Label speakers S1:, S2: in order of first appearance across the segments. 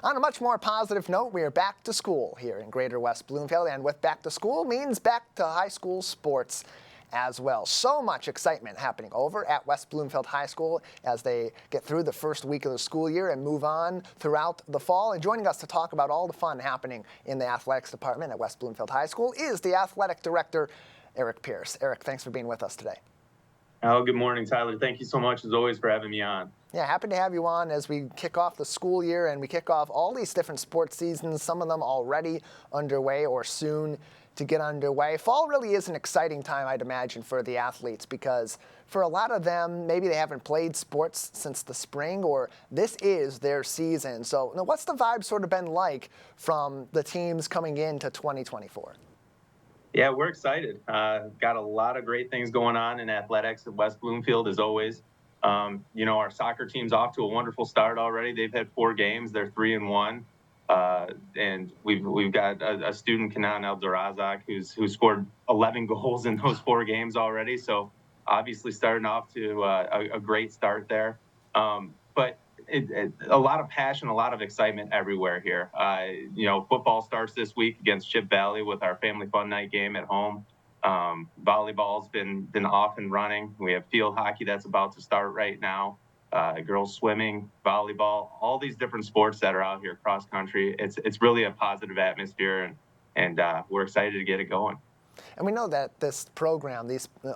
S1: On a much more positive note, we are back to school here in Greater West Bloomfield, and with back to school means back to high school sports as well. So much excitement happening over at West Bloomfield High School as they get through the first week of the school year and move on throughout the fall. And joining us to talk about all the fun happening in the athletics department at West Bloomfield High School is the athletic director, Eric Pierce. Eric, thanks for being with us today.
S2: Oh, good morning, Tyler. Thank you so much, as always, for having me on.
S1: Yeah, happy to have you on as we kick off the school year and we kick off all these different sports seasons, some of them already underway or soon to get underway. Fall really is an exciting time, I'd imagine, for the athletes because for a lot of them, maybe they haven't played sports since the spring or this is their season. So what's the vibe sort of been like from the teams coming into 2024?
S2: Yeah, we're excited. Got a lot of great things going on in athletics at West Bloomfield, as always. Our soccer team's off to a wonderful start already. They've had 4 games. They're 3-1. And we've got a student, Kenan Eldarazak, who scored 11 goals in those 4 games already. So obviously starting off to a great start there. But a lot of passion, a lot of excitement everywhere here. Football starts this week against Chip Valley with our Family Fun Night game at home. Volleyball's been off and running. We have field hockey that's about to start right now. Girls swimming, volleyball, all these different sports that are out here cross country. It's really a positive atmosphere, and we're excited to get it going.
S1: And we know that this program,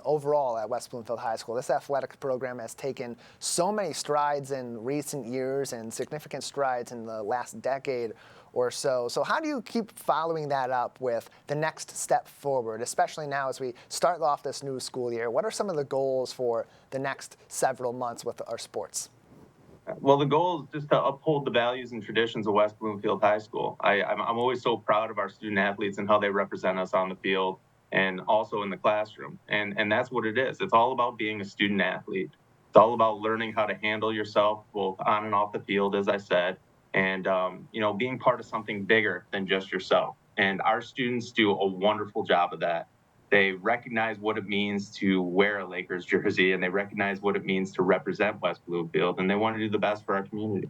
S1: overall at West Bloomfield High School, this athletic program has taken so many strides in recent years and significant strides in the last decade or so. So how do you keep following that up with the next step forward, especially now as we start off this new school year? What are some of the goals for the next several months with our sports?
S2: Well, the goal is just to uphold the values and traditions of West Bloomfield High School. I'm always so proud of our student athletes and how they represent us on the field and also in the classroom. And that's what it is. It's all about being a student athlete. It's all about learning how to handle yourself both on and off the field, as I said, and being part of something bigger than just yourself. And our students do a wonderful job of that. They recognize what it means to wear a Lakers jersey, and they recognize what it means to represent West Bloomfield, and they want to do the best for our community.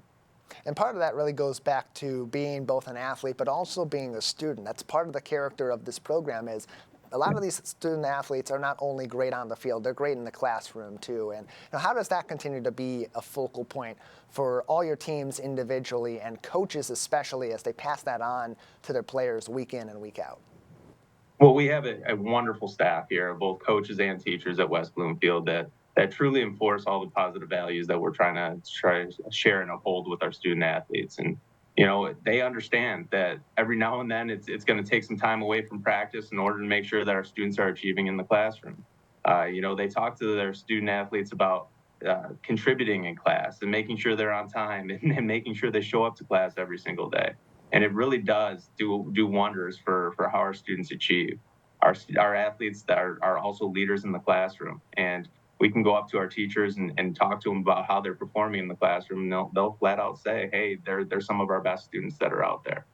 S1: And part of that really goes back to being both an athlete, but also being a student. That's part of the character of this program is a lot of these student athletes are not only great on the field, they're great in the classroom too. And how does that continue to be a focal point for all your teams individually and coaches especially as they pass that on to their players week in and week out?
S2: Well, we have a wonderful staff here, both coaches and teachers at West Bloomfield that truly enforce all the positive values that we're trying to share and uphold with our student athletes. And they understand that every now and then it's going to take some time away from practice in order to make sure that our students are achieving in the classroom. They talk to their student athletes about contributing in class and making sure they're on time and making sure they show up to class every single day. And it really does do wonders for how our students achieve. Our athletes are also leaders in the classroom, and we can go up to our teachers and talk to them about how they're performing in the classroom, and they'll flat out say, hey, they're some of our best students that are out there.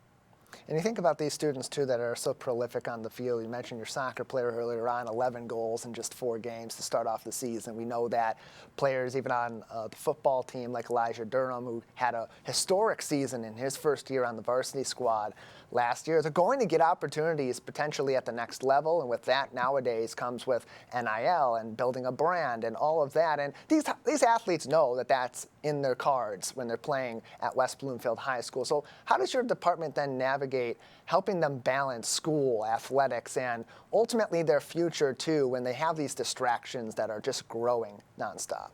S1: And you think about these students, too, that are so prolific on the field. You mentioned your soccer player earlier on, 11 goals in just 4 games to start off the season. We know that players even on the football team like Elijah Durham, who had a historic season in his first year on the varsity squad last year, they're going to get opportunities potentially at the next level. And with that nowadays comes with NIL and building a brand and all of that. And these athletes know that that's in their cards when they're playing at West Bloomfield High School. So how does your department then navigate helping them balance school, athletics, and ultimately their future too when they have these distractions that are just growing nonstop?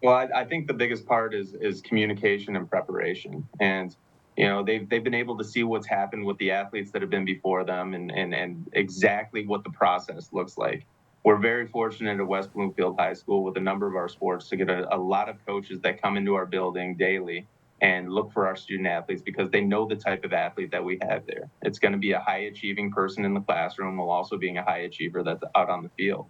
S2: Well, I think the biggest part is communication and preparation. And they've been able to see what's happened with the athletes that have been before them and exactly what the process looks like. We're very fortunate at West Bloomfield High School with a number of our sports to get a lot of coaches that come into our building daily and look for our student athletes because they know the type of athlete that we have there. It's going to be a high achieving person in the classroom while also being a high achiever that's out on the field.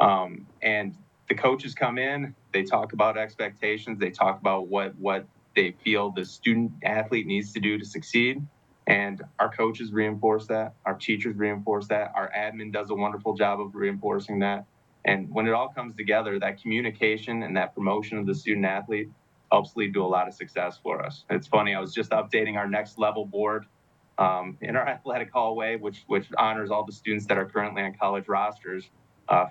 S2: And the coaches come in, they talk about expectations, they talk about what they feel the student athlete needs to do to succeed. And our coaches reinforce that, our teachers reinforce that, our admin does a wonderful job of reinforcing that. And when it all comes together, that communication and that promotion of the student athlete helps lead to a lot of success for us. It's funny, I was just updating our next level board in our athletic hallway, which honors all the students that are currently on college rosters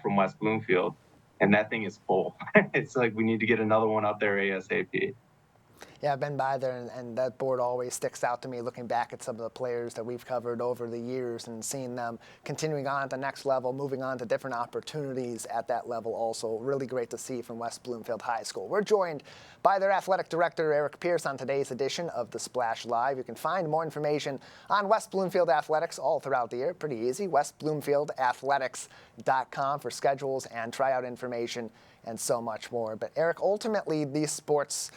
S2: from West Bloomfield. And that thing is full. It's like we need to get another one up there ASAP.
S1: Yeah, I've been by there, and that board always sticks out to me looking back at some of the players that we've covered over the years and seeing them continuing on at the next level, moving on to different opportunities at that level also. Really great to see from West Bloomfield High School. We're joined by their athletic director, Eric Pierce, on today's edition of The Splash Live. You can find more information on West Bloomfield Athletics all throughout the year. Pretty easy, westbloomfieldathletics.com for schedules and tryout information and so much more. But Eric, ultimately, these sports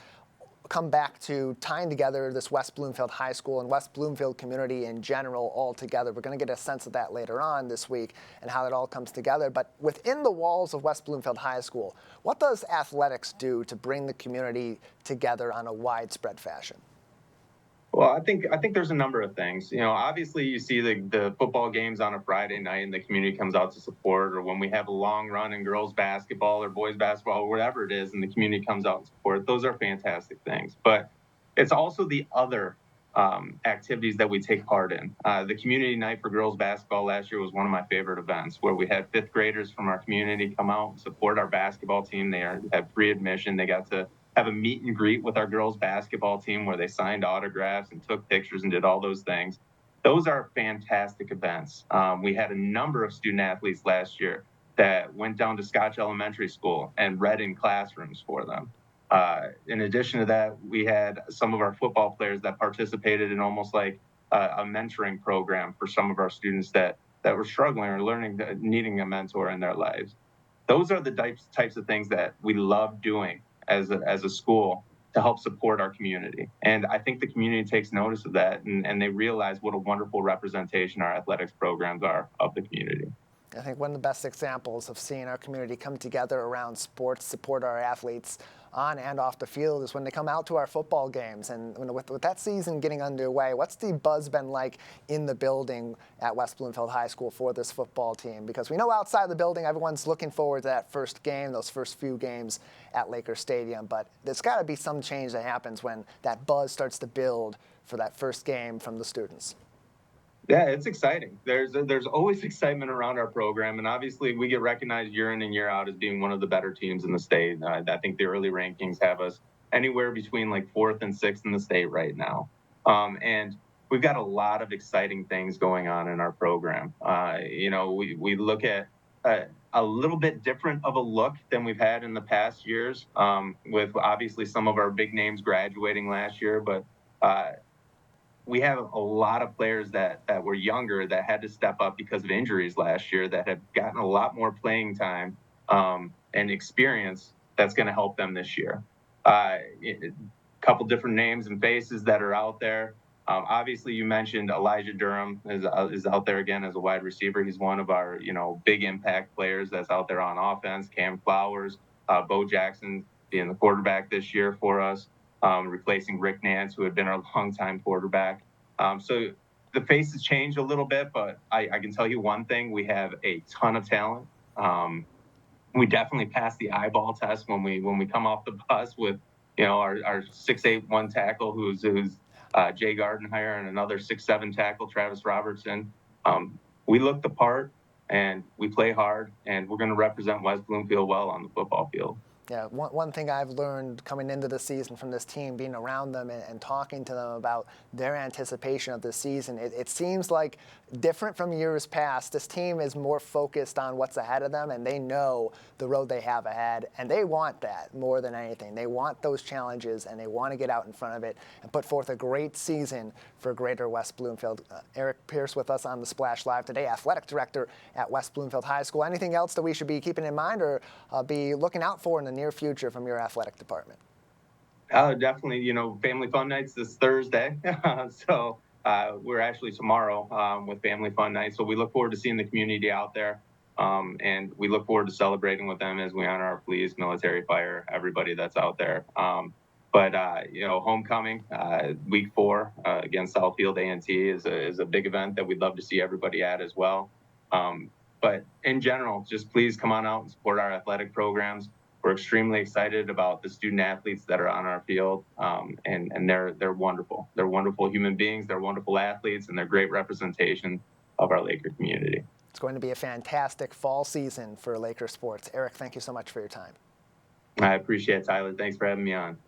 S1: come back to tying together this West Bloomfield High School and West Bloomfield community in general all together. We're going to get a sense of that later on this week and how that all comes together. But within the walls of West Bloomfield High School, what does athletics do to bring the community together on a widespread fashion?
S2: Well, I think there's a number of things. Obviously you see the football games on a Friday night and the community comes out to support, or when we have a long run in girls basketball or boys basketball or whatever it is, and the community comes out and support. Those are fantastic things. But it's also the other activities that we take part in. The community night for girls basketball last year was one of my favorite events, where we had fifth graders from our community come out and support our basketball team. They had free admission. They got to have a meet and greet with our girls basketball team where they signed autographs and took pictures and did all those things. Those are fantastic events. We had a number of student athletes last year that went down to Scotch Elementary School and read in classrooms for them. In addition to that, we had some of our football players that participated in almost like a mentoring program for some of our students that were struggling or needing a mentor in their lives. Those are the types of things that we love doing as a school to help support our community. And I think the community takes notice of that, and they realize what a wonderful representation our athletics programs are of the community.
S1: I think one of the best examples of seeing our community come together around sports, support our athletes on and off the field, is when they come out to our football games. And with that season getting underway, what's the buzz been like in the building at West Bloomfield High School for this football team? Because we know outside the building, everyone's looking forward to that first game, those first few games at Laker Stadium. But there's got to be some change that happens when that buzz starts to build for that first game from the students.
S2: Yeah, it's exciting. There's always excitement around our program, and obviously we get recognized year in and year out as being one of the better teams in the state. I think the early rankings have us anywhere between like fourth and sixth in the state right now, and we've got a lot of exciting things going on in our program. We look at a little bit different of a look than we've had in the past years, with obviously some of our big names graduating last year, but we have a lot of players that were younger that had to step up because of injuries last year that have gotten a lot more playing time and experience that's going to help them this year. A couple different names and faces that are out there. Obviously, you mentioned Elijah Durham is out there again as a wide receiver. He's one of our big impact players that's out there on offense. Cam Flowers, Bo Jackson being the quarterback this year for us. Replacing Rick Nance, who had been our longtime quarterback. So the faces changed a little bit, but I can tell you one thing: we have a ton of talent. We definitely passed the eyeball test when we come off the bus with our 6'8" one tackle who's Jay Gardenhire, and another 6'7" tackle Travis Robertson. We look the part, and we play hard, and we're going to represent West Bloomfield well on the football field.
S1: Yeah, one thing I've learned coming into the season from this team, being around them and talking to them about their anticipation of this season, it seems like different from years past. This team is more focused on what's ahead of them, and they know the road they have ahead, and they want that more than anything. They want those challenges, and they want to get out in front of it and put forth a great season for Greater West Bloomfield. Eric Pierce with us on the Splash Live today, athletic director at West Bloomfield High School. Anything else that we should be keeping in mind or be looking out for in the near future from your athletic department?
S2: Definitely, Family Fun Nights this Thursday. So we're actually tomorrow with Family Fun Night. So we look forward to seeing the community out there. And we look forward to celebrating with them as we honor our police, military, fire, everybody that's out there. But homecoming, week 4 against Southfield A&T is a big event that we'd love to see everybody at as well. But in general, just please come on out and support our athletic programs. we're extremely excited about the student athletes that are on our field, and they're wonderful. They're wonderful human beings. They're wonderful athletes, and they're great representation of our Laker community.
S1: It's going to be a fantastic fall season for Laker sports. Eric, thank you so much for your time.
S2: I appreciate it, Tyler. Thanks for having me on.